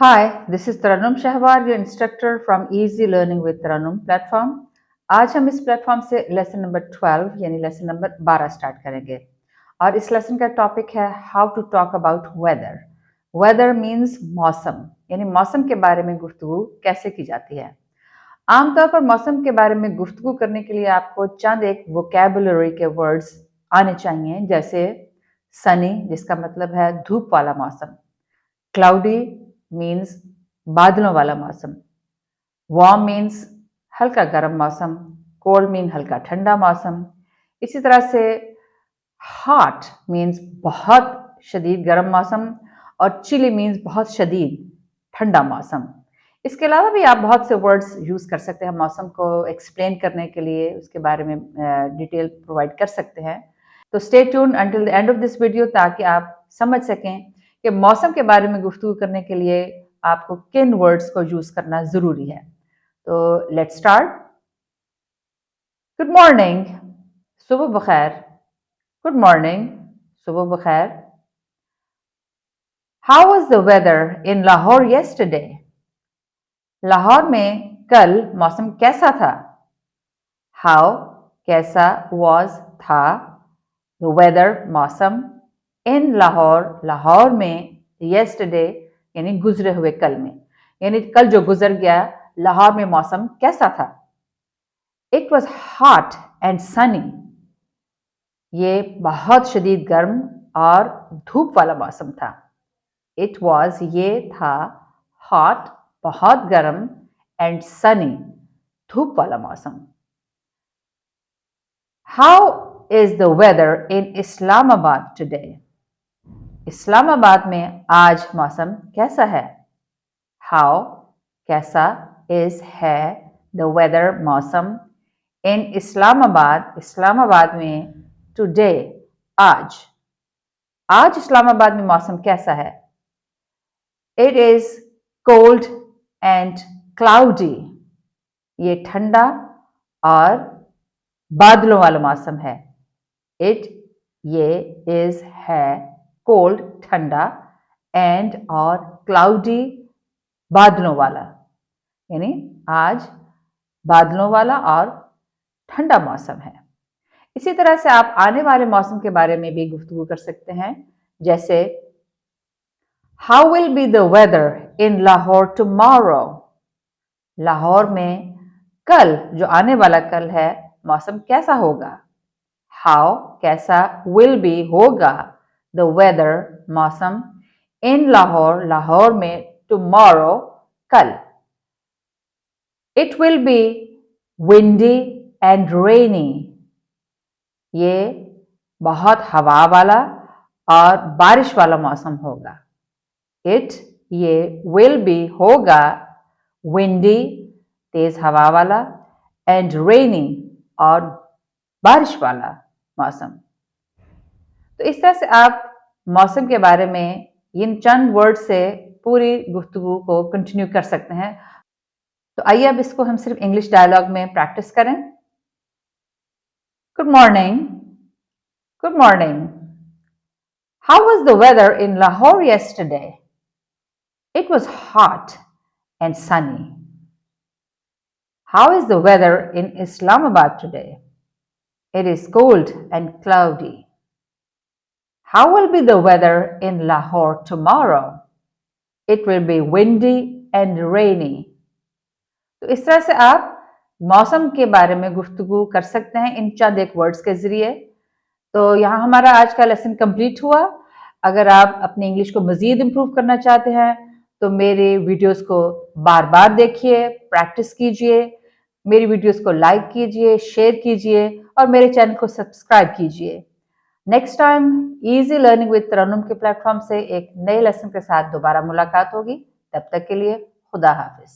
Hi, this is Taranum Shahwar, your instructor from Easy Learning with Taranum platform. आज हम इस platform से lesson number 12 यानी lesson number 12 start करेंगे और इस लेसन का टॉपिक है how to talk about weather. Weather means मौसम, यानी मौसम के बारे में गुफ्तगू कैसे की जाती है। आमतौर पर मौसम के बारे में गुफ्तगू करने के लिए आपको चंद एक वोकैबुलरी के वर्ड्स आने चाहिए, जैसे सनी जिसका मतलब है धूप वाला मौसम, क्लाउडी मीन्स बादलों वाला मौसम, वार्म मीन्स हल्का गर्म मौसम, कोल्ड मीन हल्का ठंडा मौसम। इसी तरह से हॉट मीन्स बहुत शदीद गर्म मौसम और चिली मीन्स बहुत शदीद ठंडा मौसम। इसके अलावा भी आप बहुत से वर्ड्स यूज़ कर सकते हैं मौसम को एक्सप्लेन करने के लिए, उसके बारे में डिटेल प्रोवाइड कर सकते हैं। तो stay tuned until the end of this video ताकि आप समझ सकें कि मौसम के बारे में गुफ्तगू करने के लिए आपको किन वर्ड्स को यूज़ करना ज़रूरी है। तो लेट्स स्टार्ट। गुड मॉर्निंग, सुबह बखैर। गुड मॉर्निंग, सुबह बखैर। How was the weather in Lahore yesterday? Lahore में कल मौसम कैसा था? हाउ कैसा, वाज था, द वेदर मौसम, इन लाहौर लाहौर में, येस्टरडे यानी गुजरे हुए कल में, यानी कल जो गुजर गया लाहौर में मौसम कैसा था? It was hot and Sunny, ये बहुत शदीद गर्म और धूप वाला मौसम था। इट वॉज ये था, हॉट बहुत गर्म, एंड सनी धूप वाला मौसम। How is the weather in Islamabad today? Islamabad में आज मौसम कैसा है? हाउ कैसा, इज है, द वेदर मौसम, इन इस्लामाबाद इस्लामाबाद में, टुडे आज, आज इस्लामाबाद में मौसम कैसा है? It is cold and cloudy, ये ठंडा और बादलों वाला मौसम है। इट ये इज है, कोल्ड ठंडा, एंड और क्लाउडी बादलों वाला, यानी आज बादलों वाला और ठंडा मौसम है। इसी तरह से आप आने वाले मौसम के बारे में भी गुफ्तगू कर सकते हैं, जैसे how will be the weather in Lahore tomorrow? Lahore में कल, जो आने वाला कल है, मौसम कैसा होगा? हाउ कैसा, विल बी होगा, द वेदर मौसम, इन लाहौर लाहौर में, टुमारो कल। It will be windy and rainy, ये बहुत हवा वाला और बारिश वाला मौसम होगा। इट ये विल बी होगा, विंडी तेज हवा वाला, एंड रेनी और बारिश वाला मौसम। तो इस तरह से आप मौसम के बारे में इन चंद वर्ड से पूरी गुफ्तगू को कंटिन्यू कर सकते हैं। तो आइए अब इसको हम सिर्फ इंग्लिश डायलॉग में प्रैक्टिस करें। Good morning, good morning. How was the weather in Lahore yesterday? It was hot and sunny. How is the weather in Islamabad today? It is cold and cloudy. How will be the weather in Lahore tomorrow? It will be windy and rainy. तो इस तरह से आप मौसम के बारे में गुफ्तगू कर सकते हैं इन चंद एक वर्ड्स के जरिए। तो यहाँ हमारा आज का लेसन कंप्लीट हुआ। अगर आप अपनी इंग्लिश को मजीद इम्प्रूव करना चाहते हैं तो मेरे वीडियोस को बार बार देखिए, प्रैक्टिस कीजिए, मेरी वीडियोस को लाइक कीजिए, शेयर कीजिए और मेरे चैनल को सब्सक्राइब कीजिए। Next time easy learning with Tarannum के प्लेटफॉर्म से एक नए लेसन के साथ दोबारा मुलाकात होगी। तब तक के लिए खुदा हाफिज।